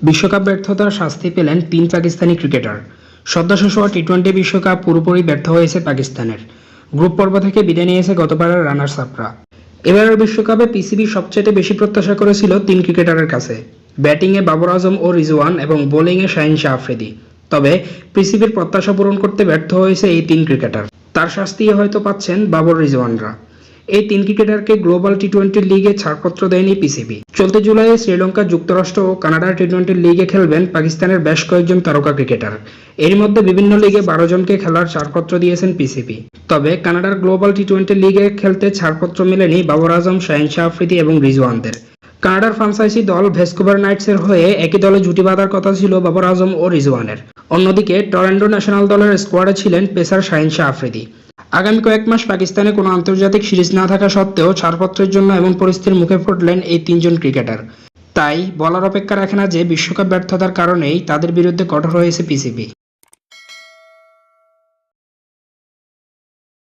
বিশ্বকাপ ব্যর্থতার শাস্তি পেলেন তিন পাকিস্তানি ক্রিকেটার। সদ্য শেষ হওয়া টি-20 বিশ্বকাপ পুরোপুরি ব্যর্থ হয়েছে পাকিস্তানের। গ্রুপ পর্ব থেকে বিদায় নিয়েছে গতবারের রানার্স আপরা। এবারের বিশ্বকাপে পিসিবি সবচেয়ে বেশি প্রত্যাশা করেছিল তিন ক্রিকেটারের কাছে, ব্যাটিংয়ে বাবর আজম ও রিজওয়ান এবং বোলিংয়ে শাহিন শাহ আফ্রিদি। তবে পিসিবির প্রত্যাশা পূরণ করতে ব্যর্থ হয়েছে এই তিন ক্রিকেটার। তার শাস্তি হয়তো পাচ্ছেন বাবর রিজওয়ানরা। এই তিন ক্রিকেটারকে গ্লোবাল টি-20 লিগে ছাড়পত্র দেয়নি পিসিবি। চলতি জুলাইয়ে শ্রীলঙ্কা, যুক্তরাষ্ট্র ও কানাডার টি-20 লিগে খেলবেন পাকিস্তানের বেশ কয়েকজন তারকা ক্রিকেটার। এর মধ্যে বিভিন্ন লিগে 12 জনকে খেলার ছাড়পত্র দিয়েছেন পিসিবি। তবে কানাডার গ্লোবাল টি-20 লিগে খেলতে ছাড়পত্র মেলেনি বাবর আজম, শাহিন শাহ আফ্রিদি এবং রিজওয়ানদের। কানাডার ফ্রাঞ্চাইজি দল ভ্যানকুভার নাইটসের হয়ে একই দলে জুটি বাঁধার কথা ছিল বাবর আজম ও রিজওয়ানের। অন্যদিকে টরন্টো ন্যাশনাল দলের স্কোয়াডে ছিলেন পেসার শাহিন শাহ আফ্রিদি। আগামী কয়েক মাস পাকিস্তানে কোনো আন্তর্জাতিক সিরিজ না থাকা সত্ত্বেও ছাড়পত্রের জন্য এমন পরিস্থিতির মুখে পড়লেন এই তিনজন ক্রিকেটার। তাই বলার অপেক্ষা রাখে না যে বিশ্বকাপ ব্যর্থতার কারণেই তাদের বিরুদ্ধে কঠোর হয়েছে পিসিবি।